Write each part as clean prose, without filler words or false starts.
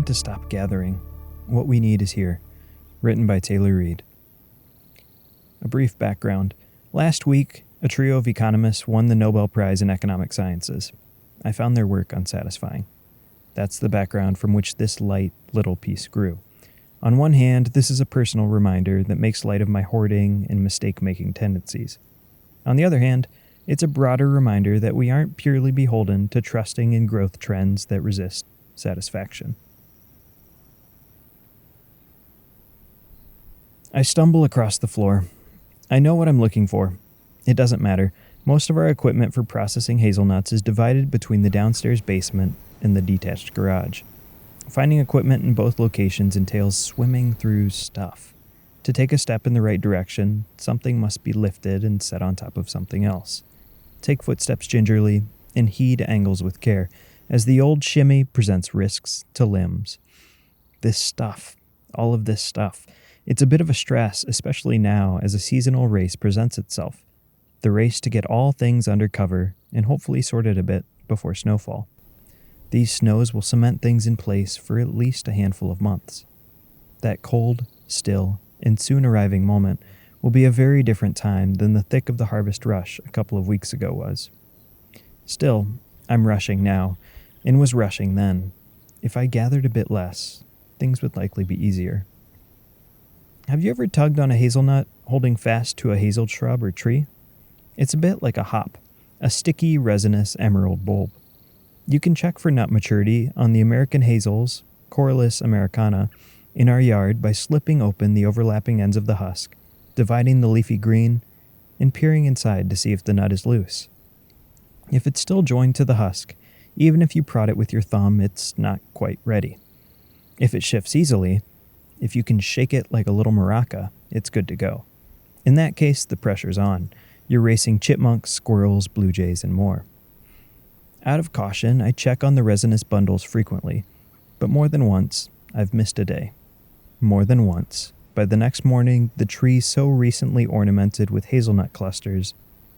to stop gathering. What we need is here. Written by Taylor Reid. A brief background. Last week, a trio of economists won the Nobel Prize in Economic Sciences. I found their work unsatisfying. That's the background from which this light little piece grew. On one hand, this is a personal reminder that makes light of my hoarding and mistake-making tendencies. On the other hand, it's a broader reminder that we aren't purely beholden to trusting in growth trends that resist satisfaction. I stumble across the floor. I know what I'm looking for. It doesn't matter. Most of our equipment for processing hazelnuts is divided between the downstairs basement and the detached garage. Finding equipment in both locations entails swimming through stuff. To take a step in the right direction, something must be lifted and set on top of something else. Take footsteps gingerly and heed angles with care, as the old shimmy presents risks to limbs. This stuff, all of this stuff, it's a bit of a stress, especially now as a seasonal race presents itself. The race to get all things under cover and hopefully sorted a bit before snowfall. These snows will cement things in place for at least a handful of months. That cold, still, and soon arriving moment will be a very different time than the thick of the harvest rush a couple of weeks ago was. Still, I'm rushing now, and was rushing then. If I gathered a bit less, things would likely be easier. Have you ever tugged on a hazelnut holding fast to a hazel shrub or tree? It's a bit like a hop, a sticky, resinous emerald bulb. You can check for nut maturity on the American hazels, Corylus americana, in our yard by slipping open the overlapping ends of the husk, dividing the leafy green, and peering inside to see if the nut is loose. If it's still joined to the husk, even if you prod it with your thumb, it's not quite ready. If it shifts easily, if you can shake it like a little maraca, it's good to go. In that case, the pressure's on. You're racing chipmunks, squirrels, blue jays, and more. Out of caution, I check on the resinous bundles frequently, but more than once, I've missed a day. More than once, by the next morning, the tree so recently ornamented with hazelnut clusters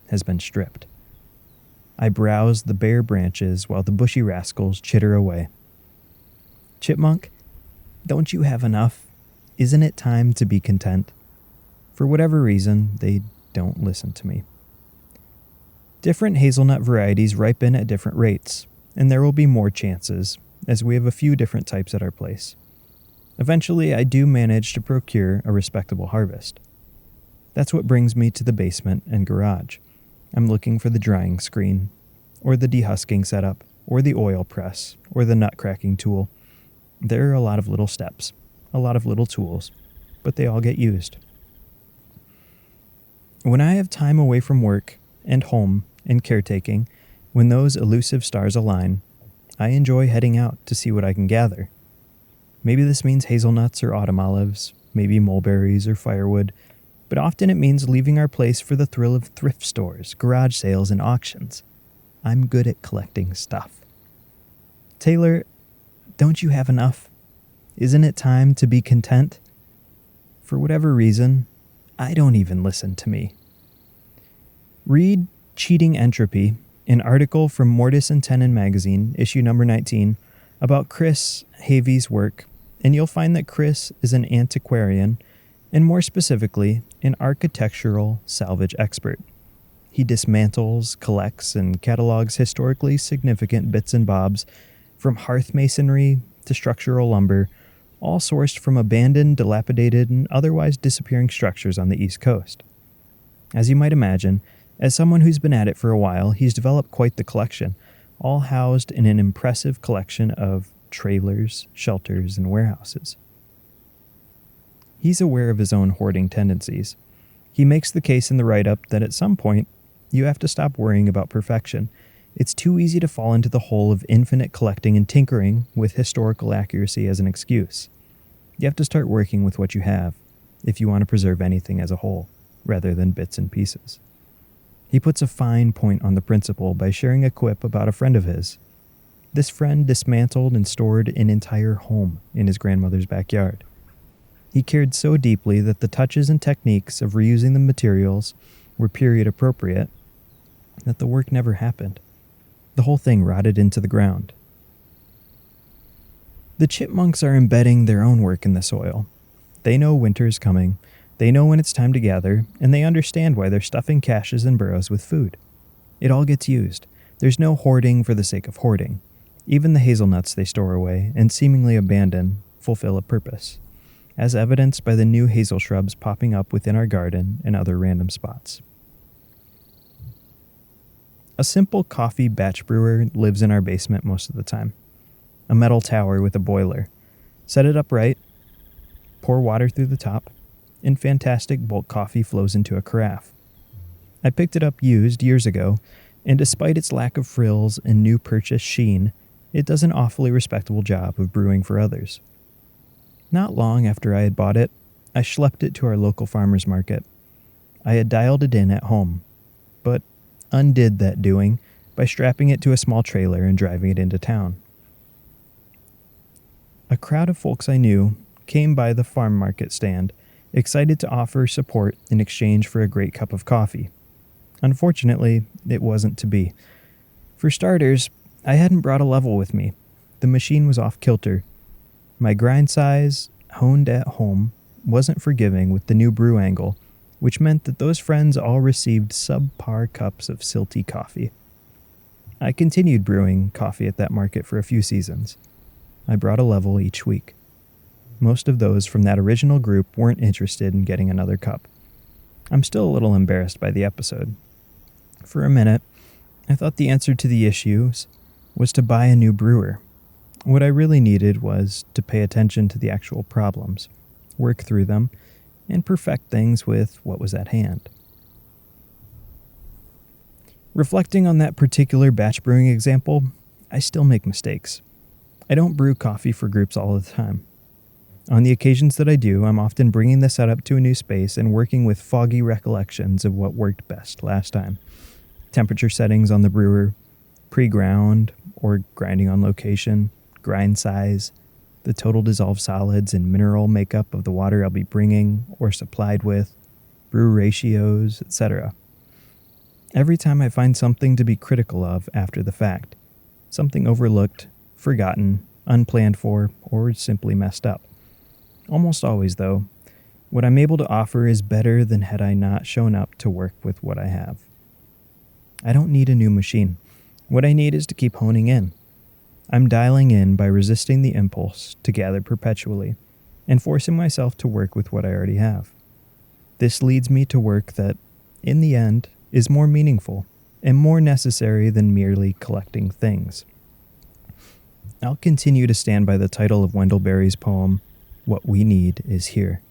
has been stripped. I browse the bare branches while the bushy rascals chitter away. Chipmunk, don't you have enough? Isn't it time to be content? For whatever reason, they don't listen to me. Different hazelnut varieties ripen at different rates, and there will be more chances, as we have a few different types at our place. Eventually, I do manage to procure a respectable harvest. That's what brings me to the basement and garage. I'm looking for the drying screen, or the dehusking setup, or the oil press, or the nut cracking tool. There are a lot of little steps, a lot of little tools, but they all get used. When I have time away from work and home and caretaking, when those elusive stars align, I enjoy heading out to see what I can gather. Maybe this means hazelnuts or autumn olives, maybe mulberries or firewood, but often it means leaving our place for the thrill of thrift stores, garage sales, and auctions. I'm good at collecting stuff. Taylor, don't you have enough? Isn't it time to be content? For whatever reason, I don't even listen to me. Read Cheating Entropy, an article from Mortis and Tenon magazine, issue number 19, about Chris Havey's work, and you'll find that Chris is an antiquarian, and more specifically, an architectural salvage expert. He dismantles, collects, and catalogs historically significant bits and bobs, from hearth masonry to structural lumber, all sourced from abandoned, dilapidated, and otherwise disappearing structures on the East Coast. As you might imagine, as someone who's been at it for a while, he's developed quite the collection, all housed in an impressive collection of trailers, shelters, and warehouses. He's aware of his own hoarding tendencies. He makes the case in the write-up that at some point, you have to stop worrying about perfection. It's too easy to fall into the hole of infinite collecting and tinkering with historical accuracy as an excuse. You have to start working with what you have if you want to preserve anything as a whole, rather than bits and pieces. He puts a fine point on the principle by sharing a quip about a friend of his. This friend dismantled and stored an entire home in his grandmother's backyard. He cared so deeply that the touches and techniques of reusing the materials were period appropriate that the work never happened. The whole thing rotted into the ground. The chipmunks are embedding their own work in the soil. They know winter is coming, they know when it's time to gather, and they understand why they're stuffing caches and burrows with food. It all gets used. There's no hoarding for the sake of hoarding. Even the hazelnuts they store away and seemingly abandon fulfill a purpose, as evidenced by the new hazel shrubs popping up within our garden and other random spots. A simple coffee batch brewer lives in our basement most of the time. A metal tower with a boiler. Set it up right, pour water through the top, and fantastic bulk coffee flows into a carafe. I picked it up used years ago, and despite its lack of frills and new purchase sheen, it does an awfully respectable job of brewing for others. Not long after I had bought it, I schlepped it to our local farmer's market. I had dialed it in at home, but undid that doing by strapping it to a small trailer and driving it into town. A crowd of folks I knew came by the farm market stand, excited to offer support in exchange for a great cup of coffee. Unfortunately, it wasn't to be. For starters, I hadn't brought a level with me. The machine was off kilter. My grind size, honed at home, wasn't forgiving with the new brew angle, which meant that those friends all received subpar cups of silty coffee. I continued brewing coffee at that market for a few seasons. I brought a level each week. Most of those from that original group weren't interested in getting another cup. I'm still a little embarrassed by the episode. For a minute, I thought the answer to the issues was to buy a new brewer. What I really needed was to pay attention to the actual problems, work through them, and perfect things with what was at hand. Reflecting on that particular batch brewing example, I still make mistakes. I don't brew coffee for groups all the time. On the occasions that I do, I'm often bringing the setup to a new space and working with foggy recollections of what worked best last time. Temperature settings on the brewer, pre-ground or grinding on location, grind size, the total dissolved solids and mineral makeup of the water I'll be bringing or supplied with, brew ratios, etc. Every time I find something to be critical of after the fact, something overlooked, forgotten, unplanned for, or simply messed up. Almost always, though, what I'm able to offer is better than had I not shown up to work with what I have. I don't need a new machine. What I need is to keep honing in. I'm dialing in by resisting the impulse to gather perpetually and forcing myself to work with what I already have. This leads me to work that, in the end, is more meaningful and more necessary than merely collecting things. I'll continue to stand by the title of Wendell Berry's poem, "What We Need Is Here."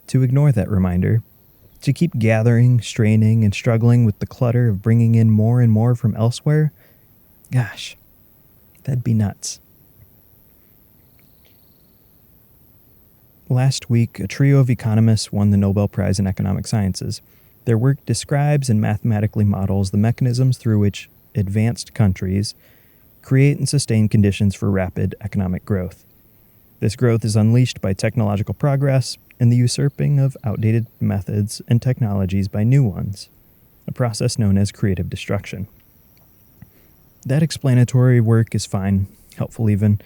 To ignore that reminder, to keep gathering, straining, and struggling with the clutter of bringing in more and more from elsewhere, gosh, that'd be nuts. Last week, a trio of economists won the Nobel Prize in Economic Sciences. Their work describes and mathematically models the mechanisms through which advanced countries create and sustain conditions for rapid economic growth. This growth is unleashed by technological progress and the usurping of outdated methods and technologies by new ones, a process known as creative destruction. That explanatory work is fine, helpful even,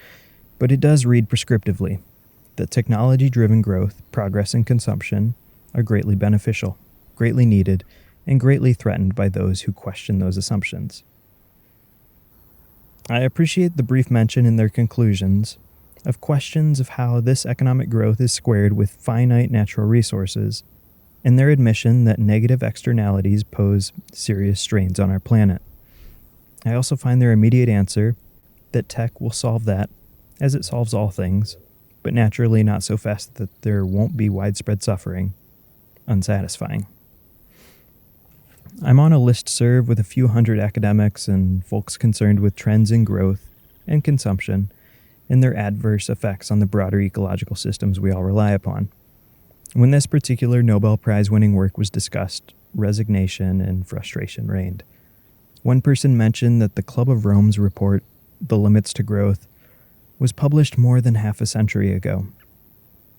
but it does read prescriptively that technology-driven growth, progress, and consumption are greatly beneficial, greatly needed, and greatly threatened by those who question those assumptions. I appreciate the brief mention in their conclusions of questions of how this economic growth is squared with finite natural resources, and their admission that negative externalities pose serious strains on our planet. I also find their immediate answer that tech will solve that, as it solves all things, but naturally not so fast that there won't be widespread suffering, unsatisfying. I'm on a listserv with a few hundred academics and folks concerned with trends in growth and consumption and their adverse effects on the broader ecological systems we all rely upon. When this particular Nobel Prize-winning work was discussed, resignation and frustration reigned. One person mentioned that the Club of Rome's report, The Limits to Growth, was published more than half a century ago.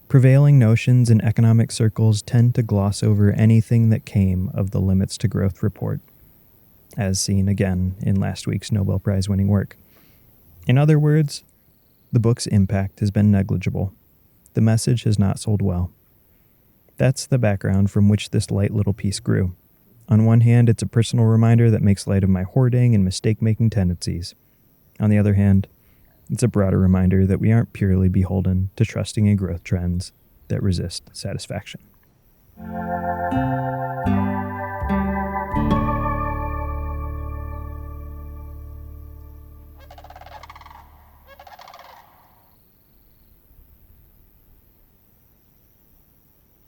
Prevailing notions in economic circles tend to gloss over anything that came of the Limits to Growth report, as seen again in last week's Nobel Prize-winning work. In other words, The book's impact has been negligible. The message has not sold well. That's the background from which this light little piece grew. On one hand, it's a personal reminder that makes light of my hoarding and mistake-making tendencies. On the other hand, it's a broader reminder that we aren't purely beholden to trusting in growth trends that resist satisfaction.